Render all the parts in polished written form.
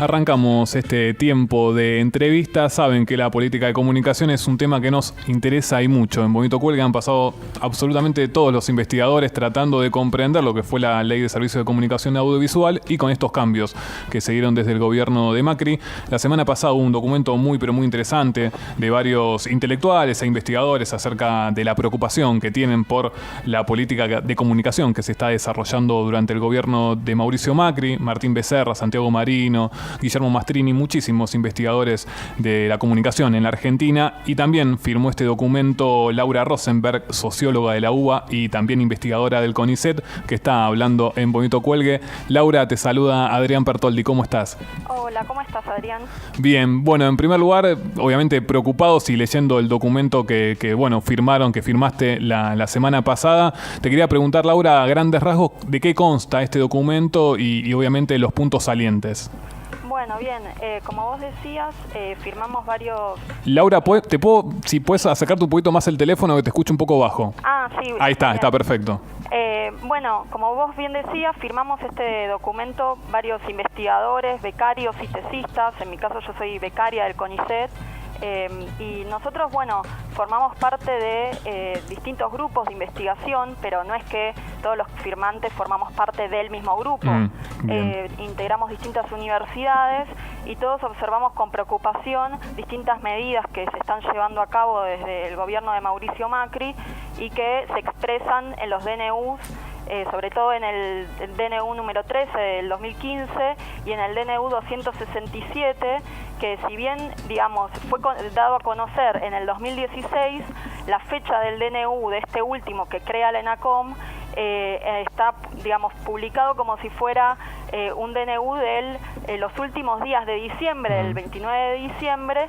Arrancamos este tiempo de entrevistas. Saben que la política de comunicación es un tema que nos interesa y mucho. En Bonito Cuelgue han pasado absolutamente todos los investigadores tratando de comprender lo que fue la Ley de Servicios de Comunicación Audiovisual y con estos cambios que se dieron desde el gobierno de Macri. La semana pasada hubo un documento muy interesante de varios intelectuales e investigadores acerca de la preocupación que tienen por la política de comunicación que se está desarrollando durante el gobierno de Mauricio Macri, Martín Becerra, Santiago Marino, Guillermo Mastrini, muchísimos investigadores de la comunicación en la Argentina, y también firmó este documento Laura Rosenberg, socióloga de la UBA y también investigadora del CONICET, que está hablando en Bonito Cuelgue. Laura, te saluda Adrián Pertoldi, ¿cómo estás? Hola, ¿cómo estás, Adrián? Bien, bueno, en primer lugar, obviamente preocupados y leyendo el documento que firmaste la semana pasada, te quería preguntar, Laura, a grandes rasgos, ¿de qué consta este documento y obviamente los puntos salientes? Bueno, bien, como vos decías, firmamos varios... Laura, si puedes acercarte un poquito más el teléfono, que te escucho un poco bajo. Ah, sí. Ahí está, bien. está perfecto. Bueno, como vos bien decías, firmamos este documento varios investigadores, becarios y tesistas. En mi caso yo soy becaria del CONICET. Y nosotros, formamos parte de distintos grupos de investigación, pero no es que todos los firmantes formamos parte del mismo grupo. Integramos distintas universidades y todos observamos con preocupación distintas medidas que se están llevando a cabo desde el gobierno de Mauricio Macri y que se expresan en los DNUs, sobre todo en el DNU número 13 del 2015 y en el DNU 267, que si bien, fue dado a conocer en el 2016, la fecha del DNU de este último que crea la ENACOM está, publicado como si fuera un DNU de los últimos días de diciembre, el 29 de diciembre,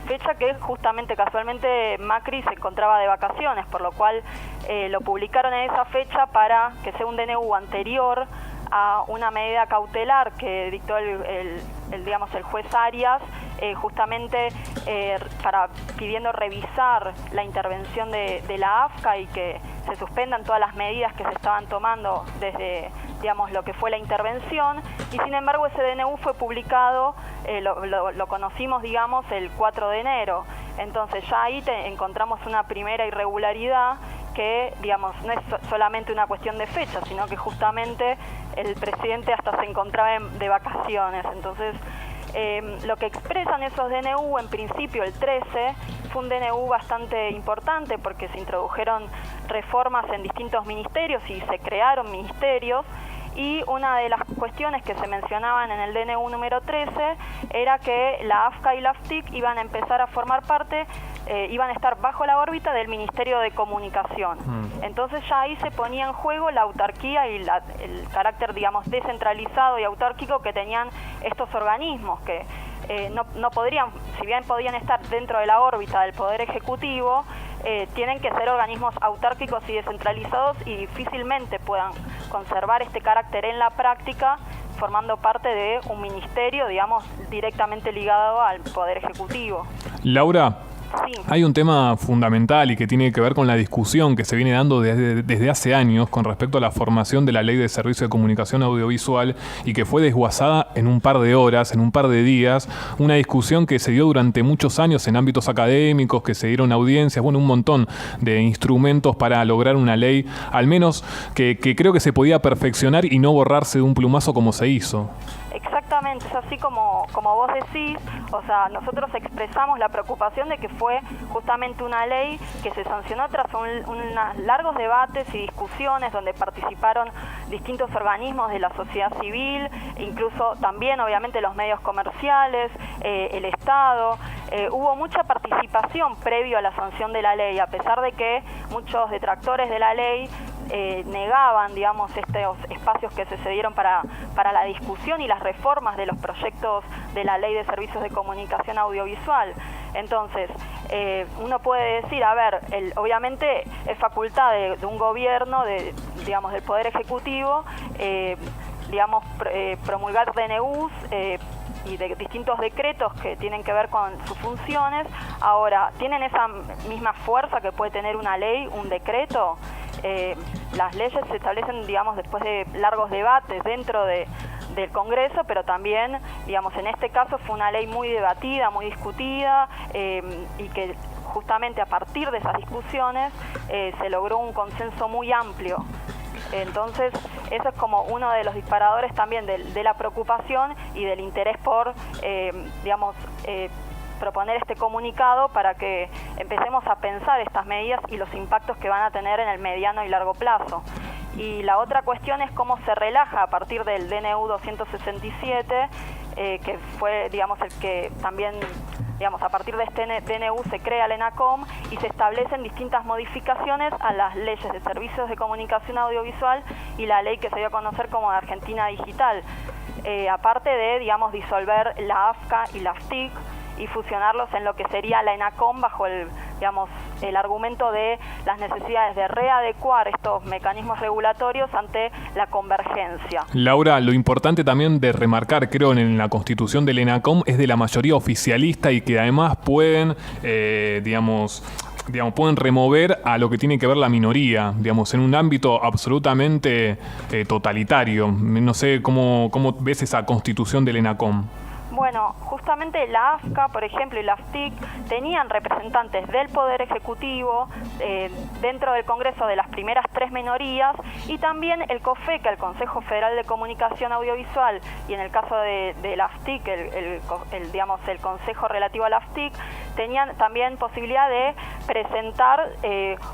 fecha que justamente casualmente Macri se encontraba de vacaciones, por lo cual lo publicaron en esa fecha para que sea un DNU anterior a una medida cautelar que dictó el juez Arias, justamente pidiendo revisar la intervención de la AFCA y que se suspendan todas las medidas que se estaban tomando desde lo que fue la intervención, y sin embargo ese DNU fue publicado, lo conocimos el 4 de enero, entonces ya ahí encontramos una primera irregularidad que no es solamente una cuestión de fecha, sino que justamente el presidente hasta se encontraba de vacaciones. Entonces, lo que expresan esos DNU, en principio el 13, fue un DNU bastante importante porque se introdujeron reformas en distintos ministerios y se crearon ministerios. Y una de las cuestiones que se mencionaban en el DNU número 13 era que la AFCA y la AFTIC iban a empezar a formar parte, iban a estar bajo la órbita del Ministerio de Comunicación. Entonces ya ahí se ponía en juego la autarquía y el carácter, descentralizado y autárquico que tenían estos organismos, que no podrían, si bien podían estar dentro de la órbita del Poder Ejecutivo, tienen que ser organismos autárquicos y descentralizados y difícilmente puedan conservar este carácter en la práctica formando parte de un ministerio, directamente ligado al Poder Ejecutivo. Laura, sí. Hay un tema fundamental y que tiene que ver con la discusión que se viene dando desde hace años con respecto a la formación de la Ley de Servicios de Comunicación Audiovisual y que fue desguazada en un par de horas, en un par de días. Una discusión que se dio durante muchos años en ámbitos académicos, que se dieron audiencias, un montón de instrumentos para lograr una ley, al menos que creo que se podía perfeccionar y no borrarse de un plumazo como se hizo. Exactamente, es así como vos decís, nosotros expresamos la preocupación de que fue justamente una ley que se sancionó tras unos largos debates y discusiones donde participaron distintos organismos de la sociedad civil, incluso también obviamente los medios comerciales, el Estado. Hubo mucha participación previo a la sanción de la ley, a pesar de que muchos detractores de la ley negaban, estos espacios que se cedieron para la discusión y las reformas de los proyectos de la Ley de Servicios de Comunicación Audiovisual. Entonces, uno puede decir, obviamente es facultad de un gobierno, del Poder Ejecutivo, promulgar DNUs y de distintos decretos que tienen que ver con sus funciones. Ahora, ¿tienen esa misma fuerza que puede tener una ley, un decreto? Las leyes se establecen, después de largos debates dentro de del Congreso, pero también, digamos, en este caso fue una ley muy debatida, muy discutida, y que justamente a partir de esas discusiones se logró un consenso muy amplio. Entonces, eso es como uno de los disparadores también de la preocupación y del interés por, proponer este comunicado para que empecemos a pensar estas medidas y los impactos que van a tener en el mediano y largo plazo. Y la otra cuestión es cómo se relaja a partir del DNU 267, que fue, digamos, el que también, digamos, a partir de este DNU se crea el ENACOM y se establecen distintas modificaciones a las leyes de servicios de comunicación audiovisual y la ley que se dio a conocer como de Argentina Digital. Aparte de, digamos, disolver la AFCA y la AFTIC y fusionarlos en lo que sería la ENACOM bajo el argumento de las necesidades de readecuar estos mecanismos regulatorios ante la convergencia. Laura, lo importante también de remarcar, creo, en la constitución del ENACOM es de la mayoría oficialista y que además pueden, pueden remover a lo que tiene que ver la minoría, digamos, en un ámbito absolutamente totalitario. No sé cómo ves esa constitución del ENACOM. Bueno, justamente la AFCA, por ejemplo, y la AFTIC tenían representantes del Poder Ejecutivo dentro del Congreso de las primeras 3 minorías, y también el COFECA, el Consejo Federal de Comunicación Audiovisual, y en el caso de la AFTIC, el Consejo relativo a la AFTIC, tenían también posibilidad de presentar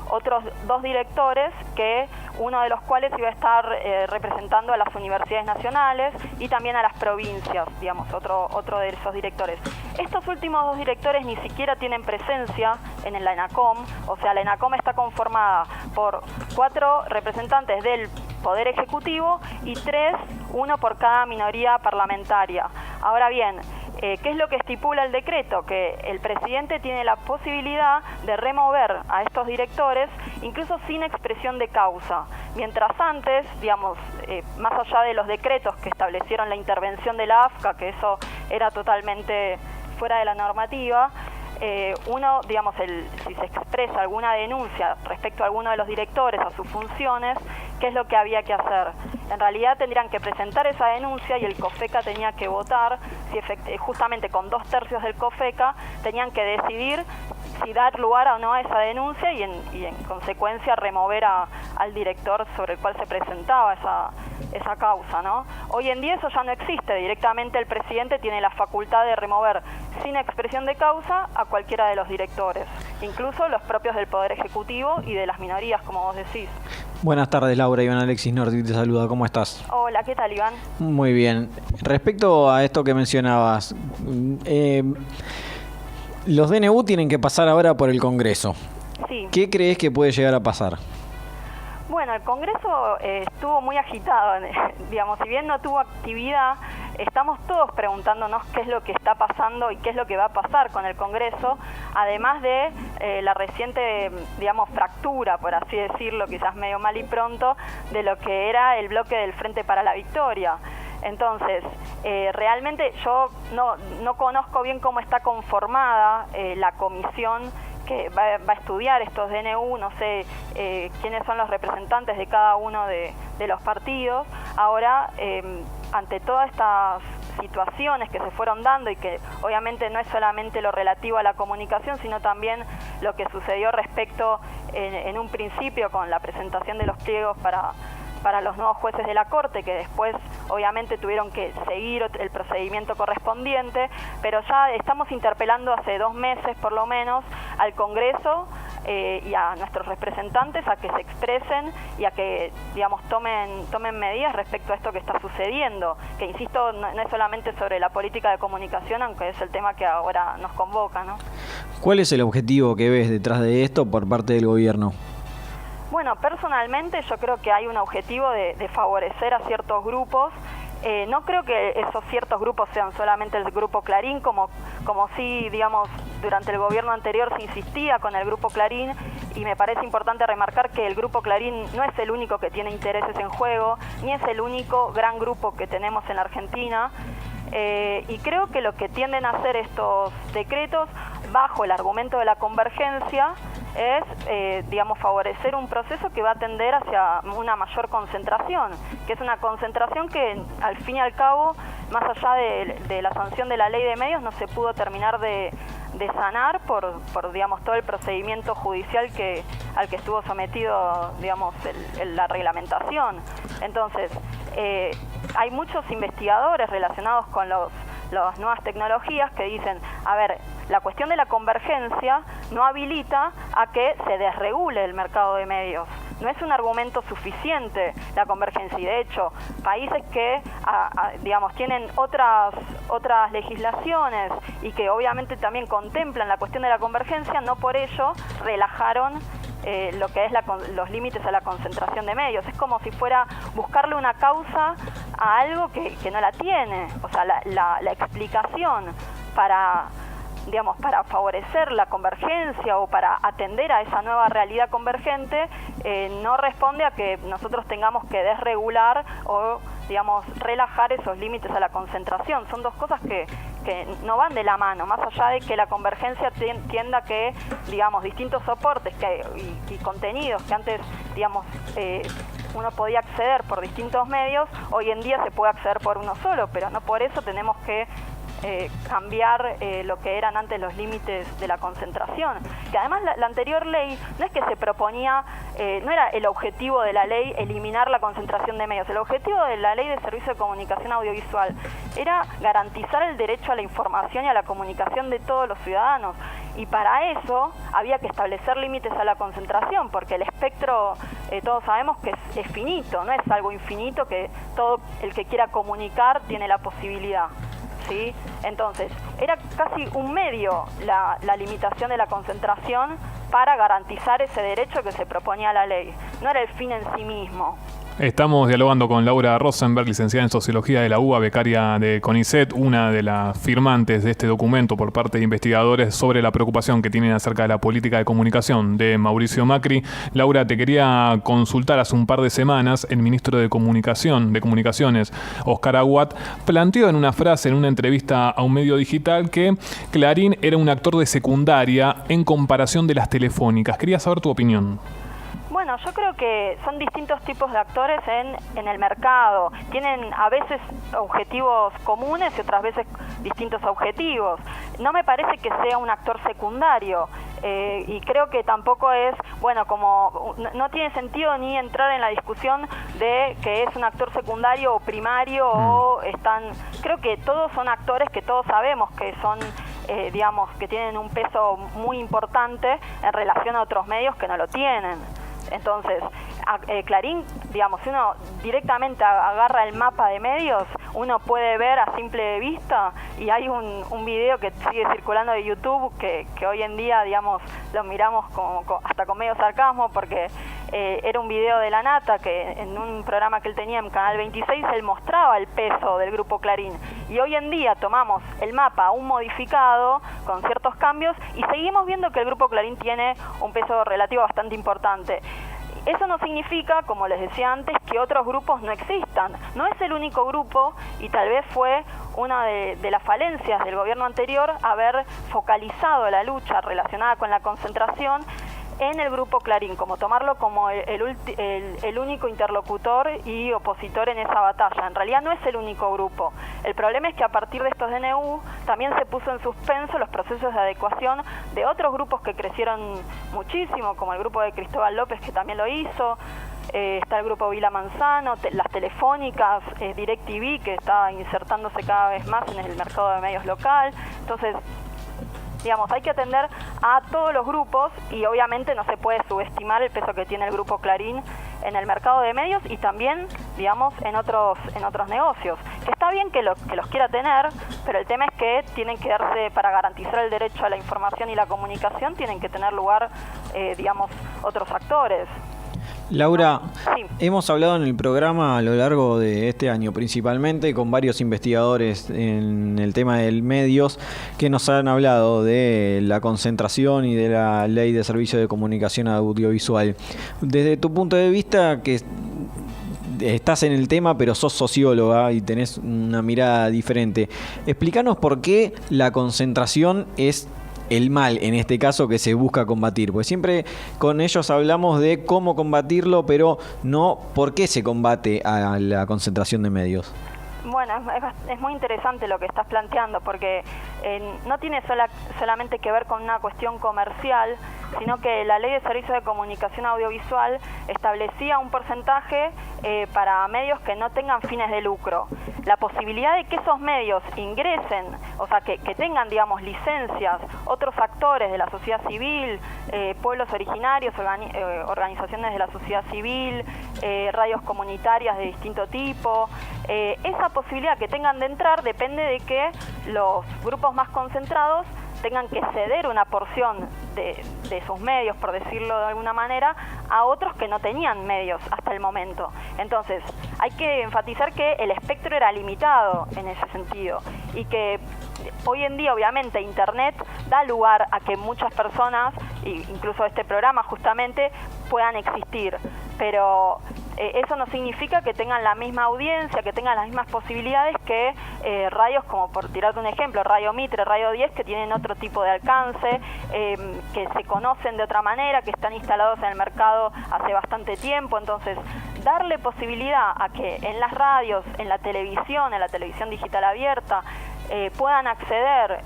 otros 2 directores, que uno de los cuales iba a estar representando a las universidades nacionales y también a las provincias, digamos, otro de esos directores. Estos últimos 2 directores ni siquiera tienen presencia en la ENACOM, o sea, la ENACOM está conformada por 4 representantes del Poder Ejecutivo y 3, uno por cada minoría parlamentaria. Ahora bien, ¿qué es lo que estipula el decreto? Que el presidente tiene la posibilidad de remover a estos directores, incluso sin expresión de causa. Mientras antes, digamos, más allá de los decretos que establecieron la intervención de la AFCA, que eso era totalmente fuera de la normativa, uno, digamos, si se expresa alguna denuncia respecto a alguno de los directores, a sus funciones, ¿qué es lo que había que hacer? En realidad tendrían que presentar esa denuncia y el COFECA tenía que votar, justamente con 2/3 del COFECA, tenían que decidir si dar lugar o no a esa denuncia y en consecuencia remover al director sobre el cual se presentaba esa causa, ¿no? Hoy en día eso ya no existe, directamente el presidente tiene la facultad de remover sin expresión de causa a cualquiera de los directores, incluso los propios del Poder Ejecutivo y de las minorías, como vos decís. Buenas tardes, Laura. Iván Alexis Nordi te saluda. ¿Cómo estás? Hola, ¿qué tal, Iván? Muy bien. Respecto a esto que mencionabas, los DNU tienen que pasar ahora por el Congreso. Sí. ¿Qué crees que puede llegar a pasar? Bueno, el Congreso estuvo muy agitado, digamos, si bien no tuvo actividad, estamos todos preguntándonos qué es lo que está pasando y qué es lo que va a pasar con el Congreso, además de la reciente, digamos, fractura, por así decirlo, quizás medio mal y pronto, de lo que era el bloque del Frente para la Victoria. Entonces, realmente yo no conozco bien cómo está conformada la comisión que va a estudiar estos DNU, no sé quiénes son los representantes de cada uno de los partidos. Ahora, ante todas estas situaciones que se fueron dando y que obviamente no es solamente lo relativo a la comunicación, sino también lo que sucedió respecto en un principio con la presentación de los pliegos para los nuevos jueces de la Corte, que después obviamente tuvieron que seguir el procedimiento correspondiente, pero ya estamos interpelando hace 2 meses por lo menos al Congreso y a nuestros representantes a que se expresen y a que, digamos, tomen medidas respecto a esto que está sucediendo, que insisto, no es solamente sobre la política de comunicación, aunque es el tema que ahora nos convoca, ¿no? ¿Cuál es el objetivo que ves detrás de esto por parte del gobierno? Bueno, personalmente yo creo que hay un objetivo de favorecer a ciertos grupos. No creo que esos ciertos grupos sean solamente el Grupo Clarín, como sí, digamos, durante el gobierno anterior se insistía con el Grupo Clarín, y me parece importante remarcar que el Grupo Clarín no es el único que tiene intereses en juego, ni es el único gran grupo que tenemos en la Argentina. Y creo que lo que tienden a hacer estos decretos, bajo el argumento de la convergencia, es, digamos, favorecer un proceso que va a tender hacia una mayor concentración, que es una concentración que al fin y al cabo, más allá de la sanción de la ley de medios, no se pudo terminar de sanar por digamos, todo el procedimiento judicial al que estuvo sometido, digamos, la reglamentación. Entonces, hay muchos investigadores relacionados con las nuevas tecnologías que dicen, a ver, la cuestión de la convergencia no habilita a que se desregule el mercado de medios. No es un argumento suficiente la convergencia, y de hecho, países que digamos, tienen otras legislaciones y que obviamente también contemplan la cuestión de la convergencia, no por ello relajaron lo que es los límites a la concentración de medios. Es como si fuera buscarle una causa a algo que no la tiene. O sea, la explicación para favorecer la convergencia o para atender a esa nueva realidad convergente no responde a que nosotros tengamos que desregular o, digamos, relajar esos límites a la concentración. Son dos cosas que no van de la mano, más allá de que la convergencia tienda a que, digamos, distintos soportes y contenidos que antes, digamos, uno podía acceder por distintos medios, hoy en día se puede acceder por uno solo, pero no por eso tenemos que cambiar lo que eran antes los límites de la concentración. Que además la anterior ley no es que se proponía, no era el objetivo de la ley eliminar la concentración de medios. El objetivo de la ley de servicio de comunicación audiovisual era garantizar el derecho a la información y a la comunicación de todos los ciudadanos. Y para eso había que establecer límites a la concentración, porque el espectro, todos sabemos que es finito, no es algo infinito que todo el que quiera comunicar tiene la posibilidad. ¿Sí? Entonces, era casi un medio la limitación de la concentración para garantizar ese derecho que se proponía la ley. No era el fin en sí mismo. Estamos dialogando con Laura Rosenberg, licenciada en Sociología de la UBA, becaria de CONICET, una de las firmantes de este documento por parte de investigadores sobre la preocupación que tienen acerca de la política de comunicación de Mauricio Macri. Laura, te quería consultar. Hace un par de semanas, el ministro de Comunicaciones, Óscar Aguat, planteó en una frase, en una entrevista a un medio digital, que Clarín era un actor de secundaria en comparación de las telefónicas. Quería saber tu opinión. Bueno, yo creo que son distintos tipos de actores en el mercado. Tienen a veces objetivos comunes y otras veces distintos objetivos. No me parece que sea un actor secundario y creo que tampoco es, bueno, como no tiene sentido ni entrar en la discusión de que es un actor secundario o primario o están... Creo que todos son actores que todos sabemos que son... digamos, que tienen un peso muy importante en relación a otros medios que no lo tienen. Entonces, Clarín, digamos, si uno directamente agarra el mapa de medios, uno puede ver a simple vista, y hay un video que sigue circulando de YouTube que hoy en día, digamos, lo miramos hasta con medio sarcasmo, porque era un video de La Nata que en un programa que él tenía en Canal 26 él mostraba el peso del Grupo Clarín, y hoy en día tomamos el mapa aún modificado con ciertos cambios y seguimos viendo que el Grupo Clarín tiene un peso relativo bastante importante. Eso no significa, como les decía antes, que otros grupos no existan. No es el único grupo, y tal vez fue una de las falencias del gobierno anterior haber focalizado la lucha relacionada con la concentración en el Grupo Clarín, como tomarlo como el único interlocutor y opositor en esa batalla. En realidad no es el único grupo. El problema es que a partir de estos DNU también se puso en suspenso los procesos de adecuación de otros grupos que crecieron muchísimo, como el grupo de Cristóbal López, que también lo hizo. Está el grupo Vila Manzano, las telefónicas, DirecTV, que está insertándose cada vez más en el mercado de medios local. Entonces, digamos, hay que atender a todos los grupos y obviamente no se puede subestimar el peso que tiene el Grupo Clarín en el mercado de medios y también, digamos, en otros negocios. Que está bien que los quiera tener, pero el tema es que tienen que darse, para garantizar el derecho a la información y la comunicación, tienen que tener lugar, digamos, otros actores. Laura, Sí. hemos hablado en el programa a lo largo de este año principalmente con varios investigadores en el tema de medios que nos han hablado de la concentración y de la ley de servicio de comunicación audiovisual. Desde tu punto de vista, que estás en el tema pero sos socióloga y tenés una mirada diferente, explícanos por qué la concentración es el mal, en este caso, que se busca combatir? Pues siempre con ellos hablamos de cómo combatirlo, pero no por qué se combate a la concentración de medios. Bueno, es muy interesante lo que estás planteando, porque no tiene solamente que ver con una cuestión comercial, sino que la Ley de Servicios de Comunicación Audiovisual establecía un porcentaje para medios que no tengan fines de lucro. La posibilidad de que esos medios ingresen, o sea, que tengan, digamos, licencias, otros actores de la sociedad civil, pueblos originarios, organizaciones de la sociedad civil, radios comunitarias de distinto tipo, esa posibilidad que tengan de entrar depende de que los grupos más concentrados tengan que ceder una porción de sus medios, por decirlo de alguna manera, a otros que no tenían medios hasta el momento. Entonces, hay que enfatizar que el espectro era limitado en ese sentido y que hoy en día, obviamente, Internet da lugar a que muchas personas, incluso este programa justamente, puedan existir, pero eso no significa que tengan la misma audiencia, que tengan las mismas posibilidades que radios como, por tirarte un ejemplo, Radio Mitre, Radio 10, que tienen otro tipo de alcance, que se conocen de otra manera, que están instalados en el mercado hace bastante tiempo. Entonces, darle posibilidad a que en las radios, en la televisión digital abierta, puedan acceder,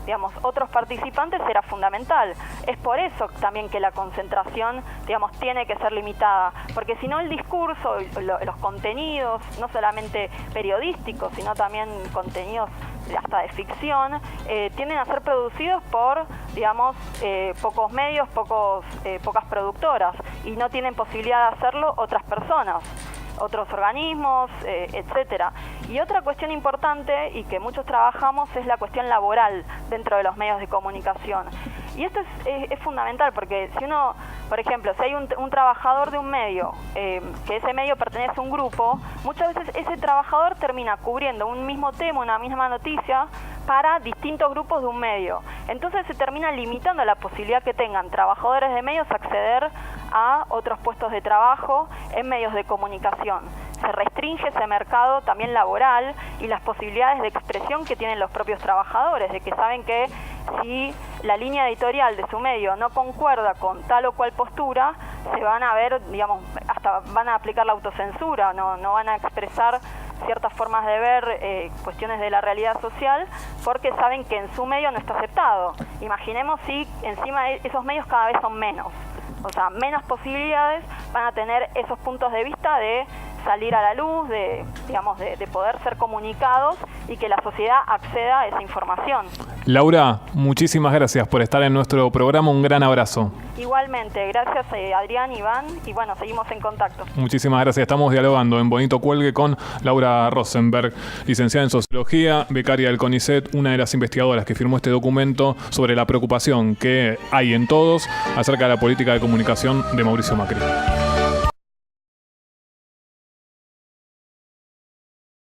digamos, otros participantes será fundamental. Es por eso también que la concentración, digamos, tiene que ser limitada, porque si no el discurso, los contenidos, no solamente periodísticos, sino también contenidos hasta de ficción, tienden a ser producidos por, digamos, pocos medios, pocas productoras, y no tienen posibilidad de hacerlo otras personas, otros organismos, etcétera. Y otra cuestión importante y que muchos trabajamos es la cuestión laboral dentro de los medios de comunicación. Y esto es fundamental, porque si uno, por ejemplo, si hay un trabajador de un medio, que ese medio pertenece a un grupo, muchas veces ese trabajador termina cubriendo un mismo tema, una misma noticia, para distintos grupos de un medio. Entonces se termina limitando la posibilidad que tengan trabajadores de medios a acceder a otros puestos de trabajo en medios de comunicación. Se restringe ese mercado también laboral y las posibilidades de expresión que tienen los propios trabajadores, de que saben que si la línea editorial de su medio no concuerda con tal o cual postura, se van a ver, digamos, hasta van a aplicar la autocensura, no van a expresar ciertas formas de ver cuestiones de la realidad social, porque saben que en su medio no está aceptado. Imaginemos si encima esos medios cada vez son menos, o sea, menos posibilidades van a tener esos puntos de vista de salir a la luz, de poder ser comunicados y que la sociedad acceda a esa información. Laura, muchísimas gracias por estar en nuestro programa. Un gran abrazo. Igualmente, gracias Adrián, Iván, y bueno, seguimos en contacto. Muchísimas gracias. Estamos dialogando en Bonito Cuelgue con Laura Rosenberg, licenciada en Sociología, becaria del CONICET, una de las investigadoras que firmó este documento sobre la preocupación que hay en todos acerca de la política de comunicación de Mauricio Macri.